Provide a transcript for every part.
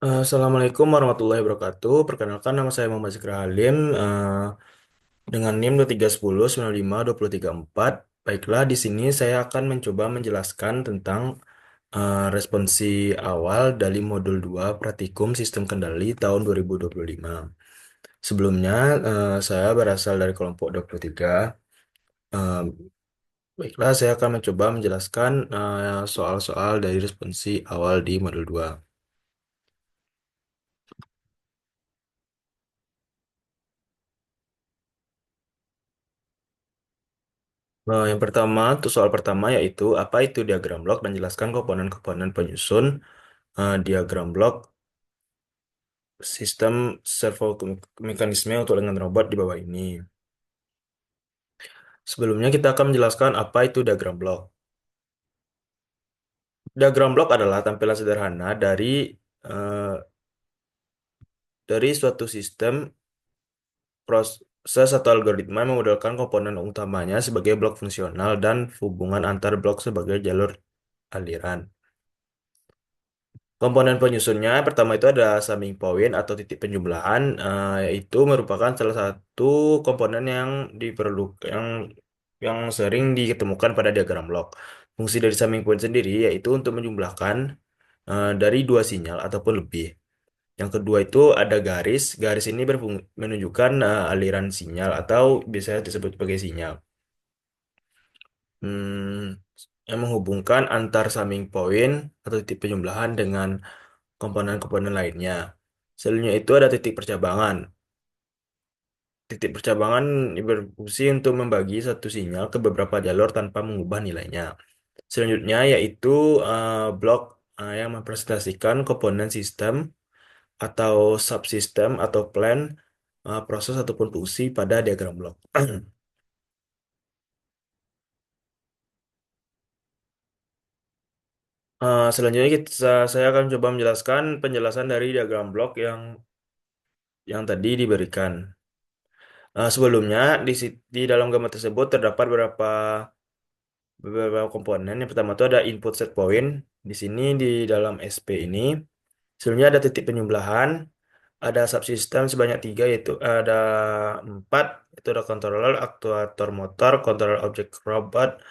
Assalamualaikum warahmatullahi wabarakatuh. Perkenalkan nama saya Muhammad Zikra Halim dengan NIM 2310952034. Baiklah, di sini saya akan mencoba menjelaskan tentang responsi awal dari modul 2 Praktikum Sistem Kendali tahun 2025. Sebelumnya, saya berasal dari kelompok 23. Eh, Baiklah, saya akan mencoba menjelaskan soal-soal dari responsi awal di modul 2. Nah, yang pertama, tuh soal pertama yaitu apa itu diagram blok dan jelaskan komponen-komponen penyusun diagram blok sistem servo mekanisme untuk dengan robot di bawah ini. Sebelumnya kita akan menjelaskan apa itu diagram blok. Diagram blok adalah tampilan sederhana eh, dari suatu sistem proses atau algoritma yang memodelkan komponen utamanya sebagai blok fungsional dan hubungan antar blok sebagai jalur aliran. Komponen penyusunnya pertama itu ada summing point atau titik penjumlahan, yaitu merupakan salah satu komponen yang diperlukan yang sering ditemukan pada diagram blok. Fungsi dari summing point sendiri yaitu untuk menjumlahkan dari dua sinyal ataupun lebih. Yang kedua itu ada garis. Garis ini menunjukkan aliran sinyal atau biasanya disebut sebagai sinyal. Hmm, yang menghubungkan antar summing point atau titik penjumlahan dengan komponen-komponen lainnya. Selanjutnya itu ada titik percabangan. Titik percabangan berfungsi untuk membagi satu sinyal ke beberapa jalur tanpa mengubah nilainya. Selanjutnya yaitu blok yang mempresentasikan komponen sistem atau subsistem atau plan proses ataupun fungsi pada diagram blok. Selanjutnya saya akan coba menjelaskan penjelasan dari diagram blok yang tadi diberikan. Sebelumnya di dalam gambar tersebut terdapat beberapa komponen. Yang pertama itu ada input set point. Di sini di dalam SP ini, sebelumnya ada titik penjumlahan, ada subsistem sebanyak tiga yaitu ada empat, itu ada controller, aktuator motor, controller object robot,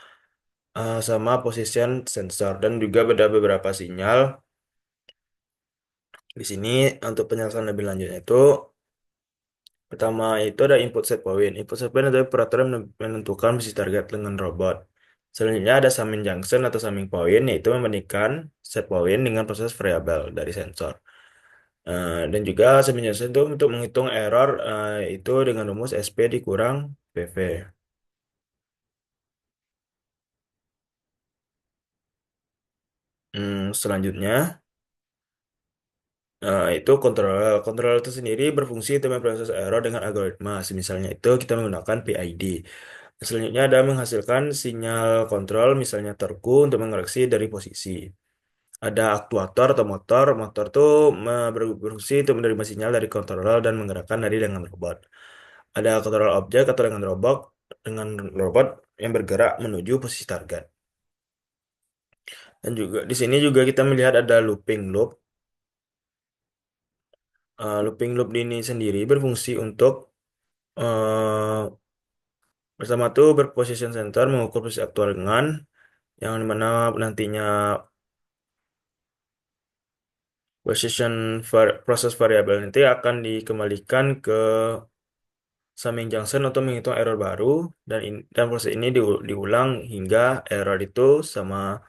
sama position sensor dan juga ada beberapa sinyal. Di sini untuk penjelasan lebih lanjutnya itu pertama itu ada input set point. Input set point adalah peraturan menentukan posisi target dengan robot. Selanjutnya ada summing junction atau summing point, yaitu membandingkan set point dengan proses variabel dari sensor. Dan juga summing junction itu untuk menghitung error, itu dengan rumus SP dikurang PV. Selanjutnya itu controller. Controller itu sendiri berfungsi untuk memproses error dengan algoritma. Misalnya itu kita menggunakan PID. Selanjutnya ada menghasilkan sinyal kontrol, misalnya terku untuk mengoreksi dari posisi. Ada aktuator atau motor. Motor itu berfungsi untuk menerima sinyal dari kontrol dan menggerakkan dari dengan robot. Ada kontrol objek atau dengan robot yang bergerak menuju posisi target. Dan juga di sini juga kita melihat ada looping loop. Looping loop ini sendiri berfungsi untuk eh, bersama tuh berposition center mengukur posisi aktual dengan yang dimana nantinya proses variabel nanti akan dikembalikan ke summing junction untuk menghitung error baru dan proses ini diulang hingga error itu sama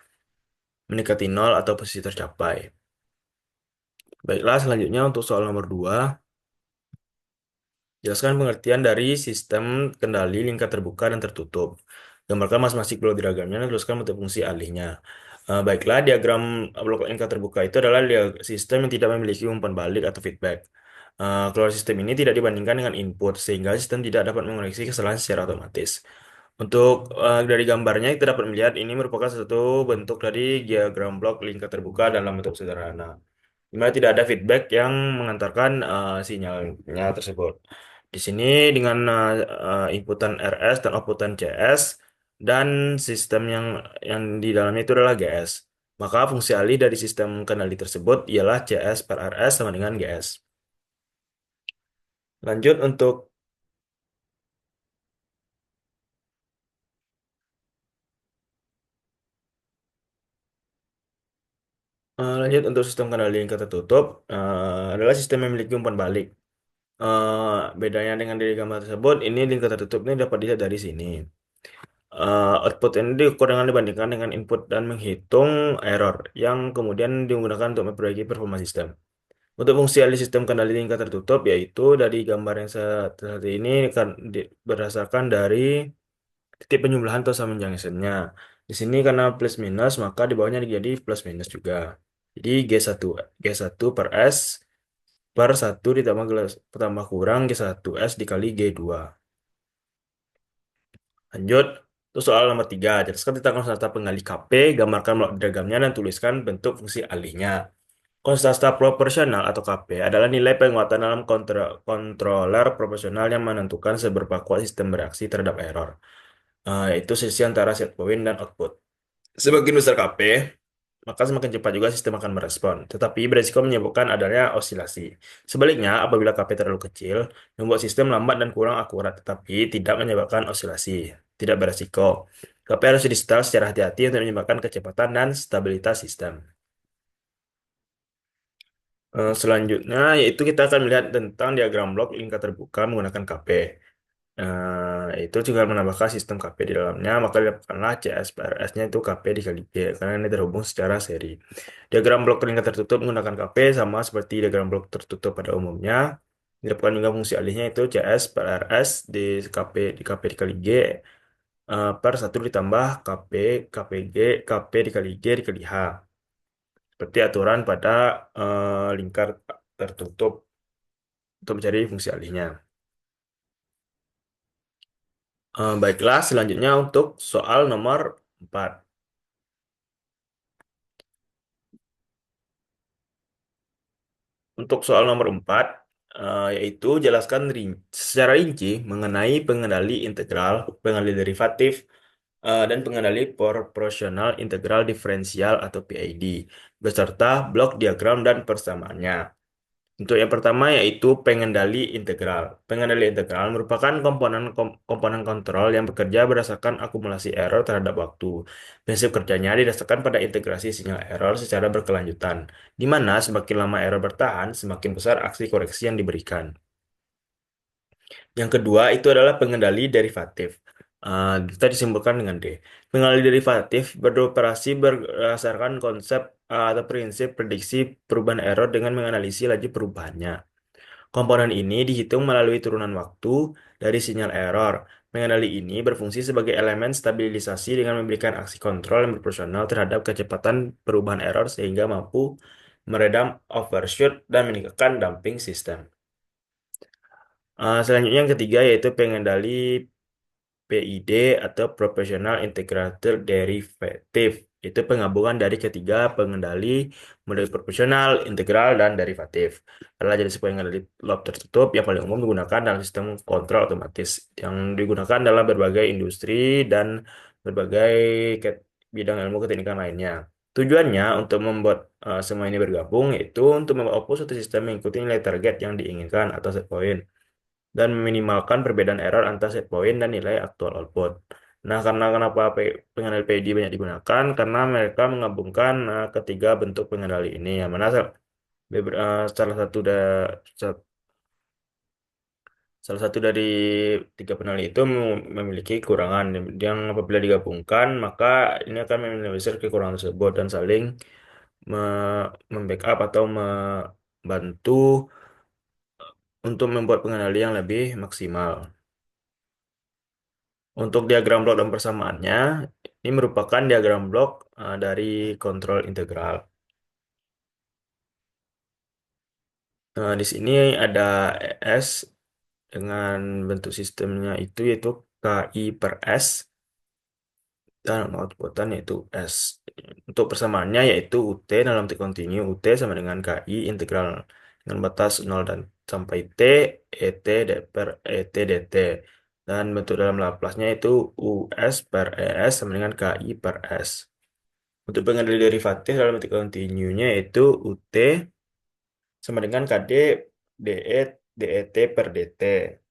mendekati nol atau posisi tercapai. Baiklah, selanjutnya untuk soal nomor 2, jelaskan pengertian dari sistem kendali lingkar terbuka dan tertutup. Gambarkan masing-masing blok diagramnya dan tuliskan bentuk fungsi alihnya. Baiklah, diagram blok lingkar terbuka itu adalah sistem yang tidak memiliki umpan balik atau feedback. Keluar sistem ini tidak dibandingkan dengan input, sehingga sistem tidak dapat mengoreksi kesalahan secara otomatis. Untuk dari gambarnya kita dapat melihat ini merupakan satu bentuk dari diagram blok lingkar terbuka dalam bentuk sederhana, di mana tidak ada feedback yang mengantarkan sinyalnya tersebut. Di sini dengan inputan RS dan outputan CS dan sistem yang di dalamnya itu adalah GS. Maka fungsi alih dari sistem kendali tersebut ialah CS per RS sama dengan GS. Lanjut untuk sistem kendali lingkar tertutup adalah sistem yang memiliki umpan balik. Bedanya dengan dari gambar tersebut, ini lingkar tertutup ini dapat dilihat dari sini. Output ini diukur dengan dibandingkan dengan input dan menghitung error yang kemudian digunakan untuk memperbaiki performa sistem. Untuk fungsi alih sistem kendali lingkar tertutup yaitu dari gambar yang seperti ini kan berdasarkan dari titik penjumlahan atau summing junctionnya. Di sini karena plus minus maka di bawahnya jadi plus minus juga. Jadi G1 per S per 1 tambah kurang G1 S dikali G2. Lanjut, itu soal nomor 3. Jelaskan tentang konstanta penggali KP, gambarkan blok diagramnya dan tuliskan bentuk fungsi alihnya. Konstanta proporsional atau KP adalah nilai penguatan dalam controller proporsional yang menentukan seberapa kuat sistem bereaksi terhadap error. Yaitu selisih antara set point dan output. Semakin besar KP, maka semakin cepat juga sistem akan merespon. Tetapi beresiko menyebabkan adanya osilasi. Sebaliknya, apabila KP terlalu kecil, membuat sistem lambat dan kurang akurat, tetapi tidak menyebabkan osilasi. Tidak beresiko. KP harus disetel secara hati-hati untuk menyebabkan kecepatan dan stabilitas sistem. Selanjutnya, yaitu kita akan melihat tentang diagram blok lingkar terbuka menggunakan KP. Itu juga menambahkan sistem KP di dalamnya, maka didapatkanlah CSPRS-nya itu KP dikali G, karena ini terhubung secara seri. Diagram blok lingkar tertutup menggunakan KP sama seperti diagram blok tertutup pada umumnya. Didapatkan juga fungsi alihnya itu CS per RS di KP dikali G per 1 ditambah KPG KP dikali G dikali H. Seperti aturan pada lingkar tertutup untuk mencari fungsi alihnya. Baiklah, selanjutnya untuk soal nomor 4. Untuk soal nomor 4, yaitu jelaskan secara rinci mengenai pengendali integral, pengendali derivatif, dan pengendali proporsional integral diferensial atau PID, beserta blok diagram dan persamaannya. Untuk yang pertama yaitu pengendali integral. Pengendali integral merupakan komponen kontrol yang bekerja berdasarkan akumulasi error terhadap waktu. Prinsip kerjanya didasarkan pada integrasi sinyal error secara berkelanjutan, di mana semakin lama error bertahan, semakin besar aksi koreksi yang diberikan. Yang kedua itu adalah pengendali derivatif. Kita disimpulkan dengan D. Pengendali derivatif beroperasi berdasarkan konsep atau prinsip prediksi perubahan error dengan menganalisis laju perubahannya. Komponen ini dihitung melalui turunan waktu dari sinyal error. Pengendali ini berfungsi sebagai elemen stabilisasi dengan memberikan aksi kontrol yang proporsional terhadap kecepatan perubahan error sehingga mampu meredam overshoot dan meningkatkan damping sistem. Selanjutnya yang ketiga yaitu pengendali PID atau Proportional Integrated Derivative. Itu penggabungan dari ketiga pengendali model proporsional, integral, dan derivatif. Adalah jenis pengendali loop tertutup yang paling umum digunakan dalam sistem kontrol otomatis yang digunakan dalam berbagai industri dan berbagai bidang ilmu keteknikan lainnya. Tujuannya untuk membuat semua ini bergabung yaitu untuk membuat output suatu sistem mengikuti nilai target yang diinginkan atau set point dan meminimalkan perbedaan error antara set point dan nilai aktual output. Nah, karena kenapa pengendali PID banyak digunakan? Karena mereka menggabungkan ketiga bentuk pengendali ini. Yang mana salah satu sa- salah satu dari tiga pengendali itu memiliki kekurangan yang apabila digabungkan maka ini akan meminimalisir kekurangan tersebut dan saling membackup atau membantu untuk membuat pengendali yang lebih maksimal. Untuk diagram blok dan persamaannya, ini merupakan diagram blok dari kontrol integral. Di sini ada ES dengan bentuk sistemnya itu yaitu KI per S dan outputan yaitu S. Untuk persamaannya yaitu UT dalam T continue UT sama dengan KI integral dengan batas 0 dan sampai T ET per ET DT. Dan bentuk dalam Laplace-nya itu US per ES sama dengan KI per S. Untuk pengendali derivatif dalam arti continue-nya itu UT sama dengan KD DE DET per DT.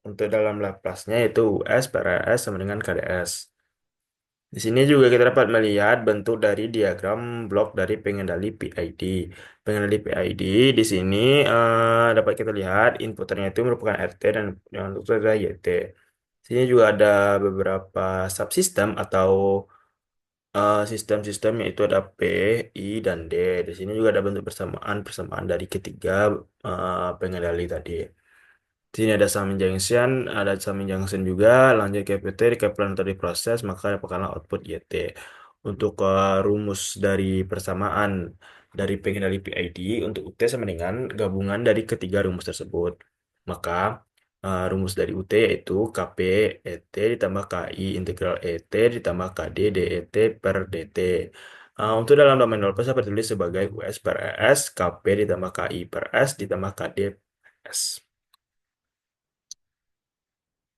Untuk dalam Laplace-nya itu US per AS sama dengan KDS. Di sini juga kita dapat melihat bentuk dari diagram blok dari pengendali PID. Pengendali PID di sini dapat kita lihat inputernya itu merupakan RT dan yang outputnya adalah YT. Sini juga ada beberapa subsistem atau sistem-sistemnya itu ada P, I, dan D. Di sini juga ada bentuk persamaan dari ketiga pengendali tadi. Di sini ada summing junction, ada summing junction juga, lanjut ke PT, di Kaplan atau diproses, maka dapatkanlah output YT. Untuk rumus dari persamaan dari pengendali PID untuk UT sama dengan gabungan dari ketiga rumus tersebut. Maka rumus dari UT yaitu KP ET ditambah KI integral ET ditambah KD DET per DT. Untuk dalam domain 0 dapat ditulis sebagai US per ES, KP ditambah KI per S ditambah KD S.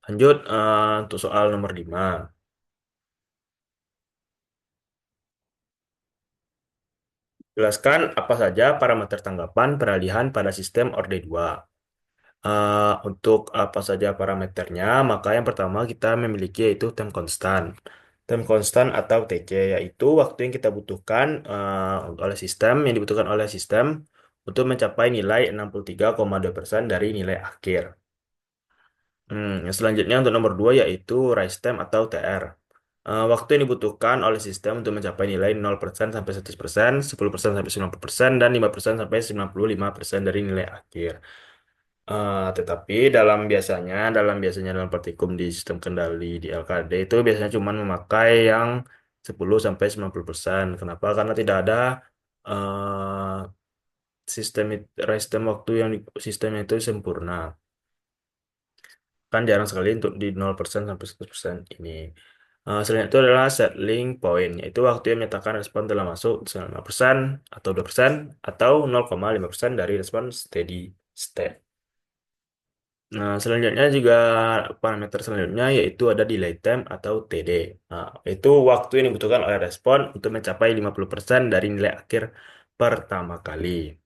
Lanjut untuk soal nomor 5. Jelaskan apa saja parameter tanggapan peralihan pada sistem orde 2. Untuk apa saja parameternya, maka yang pertama kita memiliki yaitu time constant. Time constant atau TC, yaitu waktu yang kita butuhkan oleh sistem, yang dibutuhkan oleh sistem untuk mencapai nilai 63,2% dari nilai akhir. Yang selanjutnya untuk nomor 2 yaitu rise time atau TR. Waktu yang dibutuhkan oleh sistem untuk mencapai nilai 0% sampai 100%, 10% sampai 90%, dan 5% sampai 95% dari nilai akhir. Tetapi dalam biasanya dalam praktikum di sistem kendali di LKD itu biasanya cuma memakai yang 10 sampai 90%. Kenapa? Karena tidak ada eh, sistem waktu yang di sistemnya itu sempurna. Kan jarang sekali untuk di 0% sampai 100% ini. Selanjutnya itu adalah settling point, yaitu waktu yang menyatakan respon telah masuk 9% atau 2% atau 0,5% dari respon steady state. Nah, selanjutnya juga parameter selanjutnya yaitu ada delay time atau TD. Nah, itu waktu yang dibutuhkan oleh respon untuk mencapai 50% dari nilai akhir pertama kali.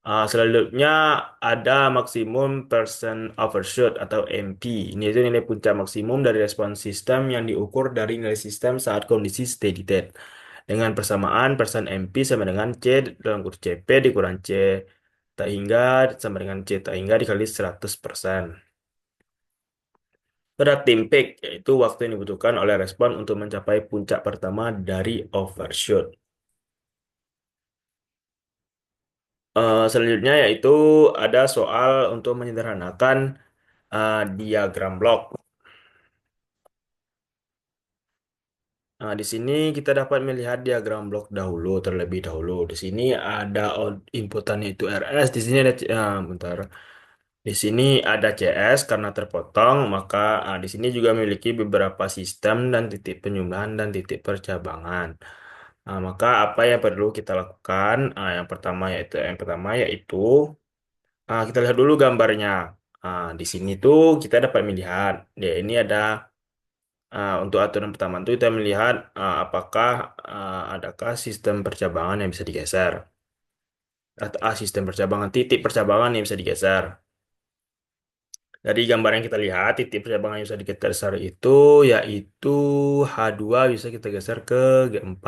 Selanjutnya ada maksimum percent overshoot atau MP. Ini itu nilai puncak maksimum dari respon sistem yang diukur dari nilai sistem saat kondisi steady state. Dengan persamaan persen MP sama dengan C dalam kurung CP dikurang C tak hingga sama dengan C tak hingga dikali 100%. Pada tim peak, yaitu waktu yang dibutuhkan oleh respon untuk mencapai puncak pertama dari overshoot. Selanjutnya yaitu ada soal untuk menyederhanakan diagram blok. Nah, di sini kita dapat melihat diagram blok terlebih dahulu. Di sini ada inputannya itu RS, di sini ada bentar. Di sini ada CS karena terpotong, maka di sini juga memiliki beberapa sistem dan titik penjumlahan dan titik percabangan. Maka apa yang perlu kita lakukan? Yang pertama yaitu kita lihat dulu gambarnya. Di sini tuh kita dapat melihat, ya ini ada untuk aturan pertama itu kita melihat apakah adakah sistem percabangan yang bisa digeser atau sistem percabangan titik percabangan yang bisa digeser. Dari gambar yang kita lihat, titik percabangan yang bisa digeser itu yaitu H2 bisa kita geser ke G4.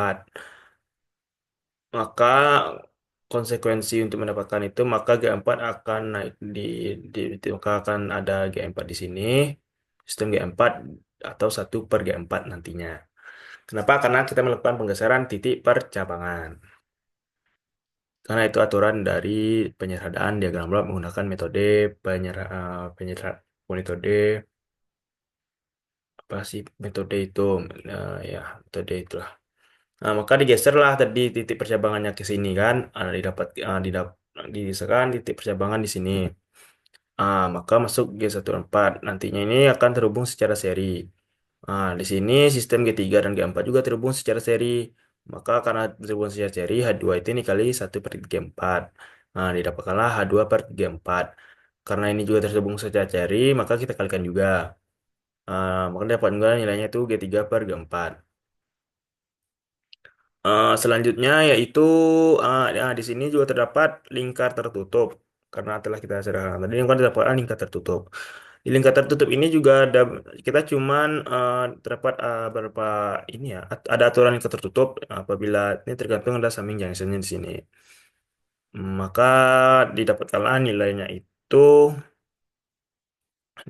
Maka konsekuensi untuk mendapatkan itu, maka G4 akan naik maka akan ada G4 di sini, sistem G4 atau 1/G4 nantinya. Kenapa? Karena kita melakukan penggeseran titik percabangan. Karena itu aturan dari penyederhanaan diagram blok menggunakan metode penyederhanaan metode apa sih metode itu. Ya metode itulah. Nah, maka digeserlah tadi titik percabangannya ke sini kan. Didesakan titik percabangan di sini. Maka masuk G14. Nantinya ini akan terhubung secara seri. Di sini sistem G3 dan G4 juga terhubung secara seri. Maka karena terhubung secara seri, H2 itu dikali 1/G4. Didapatkanlah H2/G4. Karena ini juga terhubung secara seri, maka kita kalikan juga. Maka dapat juga nilainya itu G3/G4. Selanjutnya yaitu di sini juga terdapat lingkar tertutup karena telah kita sederhana tadi kan terdapat lingkar tertutup. Di lingkar tertutup ini juga ada kita cuman terdapat beberapa ini ya ada aturan lingkar tertutup apabila ini tergantung ada summing junctionnya di sini. Maka didapatkanlah nilainya itu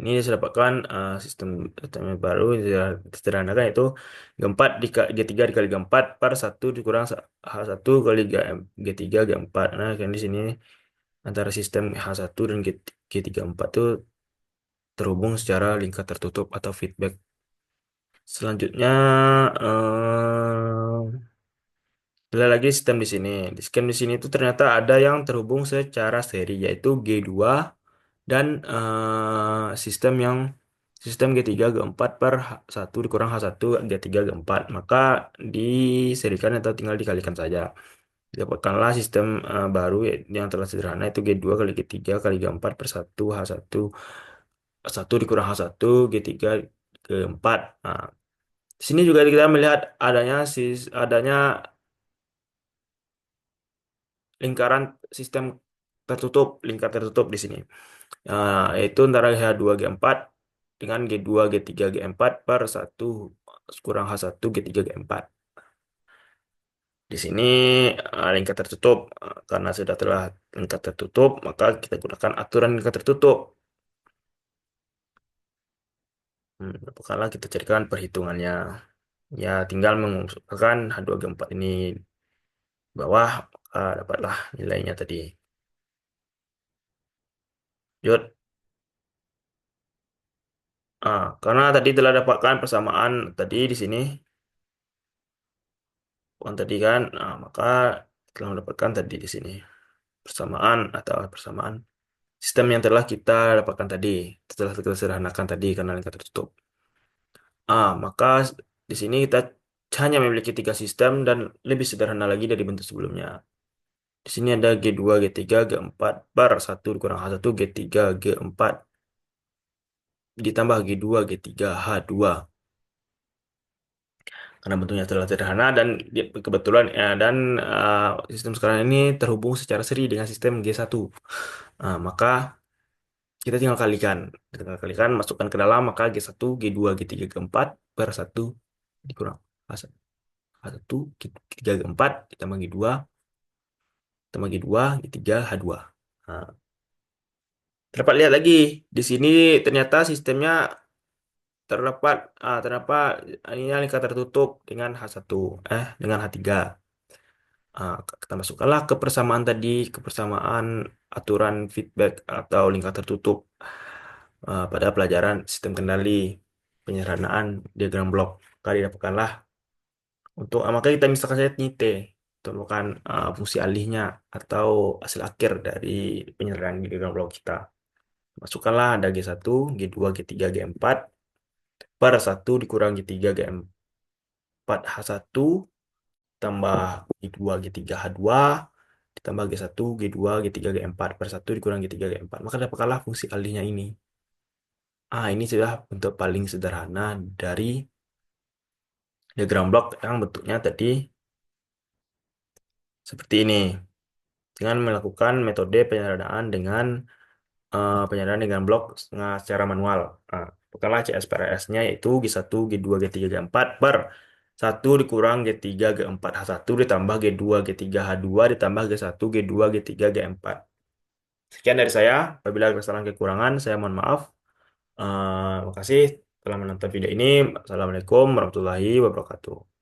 ini saya dapatkan sistem yang baru yang sederhanakan itu G4 G3 dikali G4 per 1 dikurang H1 kali G3 G4. Nah, kan di sini antara sistem H1 dan G34 itu terhubung secara lingkar tertutup atau feedback. Selanjutnya ada lagi sistem di sini. Di sistem di sini itu ternyata ada yang terhubung secara seri yaitu G2 dan sistem G3 G4 per 1 dikurang H1 G3 G4 maka diserikan atau tinggal dikalikan saja dapatkanlah sistem baru yang telah sederhana itu G2 kali G3 kali G4 per 1 H1 1 dikurang H1 G3 G4. Nah, di sini juga kita melihat adanya lingkaran sistem tertutup lingkar tertutup di sini. Yaitu antara H2G4 dengan G2G3G4 per 1 kurang H1 G3 G4. Di sini lingkar tertutup. Karena sudah telah lingkar tertutup, maka kita gunakan aturan lingkar tertutup. Apakah kita carikan perhitungannya. Ya, tinggal mengumpulkan H2G4 ini bawah, maka dapatlah nilainya tadi. Yuk, karena tadi telah dapatkan persamaan tadi di sini. Uang tadi kan, maka telah mendapatkan tadi di sini persamaan sistem yang telah kita dapatkan tadi, setelah kita sederhanakan tadi karena lingkar tertutup. Maka di sini kita hanya memiliki tiga sistem dan lebih sederhana lagi dari bentuk sebelumnya. Di sini ada G2, G3, G4 per 1 dikurang H1, G3, G4 ditambah G2, G3, H2. Karena bentuknya terlalu sederhana dan kebetulan sistem sekarang ini terhubung secara seri dengan sistem G1. Maka kita tinggal kalikan, masukkan ke dalam maka G1, G2, G3, G4 per 1 dikurang H1, G3, G4 ditambah G2 tambah G2, G3, H2. Nah, terdapat lihat lagi di sini ternyata sistemnya terdapat ini lingkar tertutup dengan H1 dengan H3. Kita masukkanlah kepersamaan aturan feedback atau lingkar tertutup pada pelajaran sistem kendali penyederhanaan diagram blok. Kali dapatkanlah maka kita misalkan saja ini T untuk merupakan fungsi alihnya atau hasil akhir dari penyederhanaan diagram blok kita. Masukkanlah ada G1, G2, G3, G4 per 1 dikurang G3, G4, H1 tambah G2, G3, H2 ditambah G1, G2, G3, G4 per 1 dikurang G3, G4. Maka dapatkanlah fungsi alihnya ini. Ini sudah bentuk paling sederhana dari diagram blok yang bentuknya tadi seperti ini. Dengan melakukan metode penyederhanaan dengan penyederhanaan dengan blok secara manual. Bukanlah CSPRS-nya yaitu G1, G2, G3, G4 per 1 dikurang G3, G4, H1 ditambah G2, G3, H2 ditambah G1, G2, G3, G4. Sekian dari saya. Apabila ada kesalahan kekurangan, saya mohon maaf. Terima kasih telah menonton video ini. Assalamualaikum warahmatullahi wabarakatuh.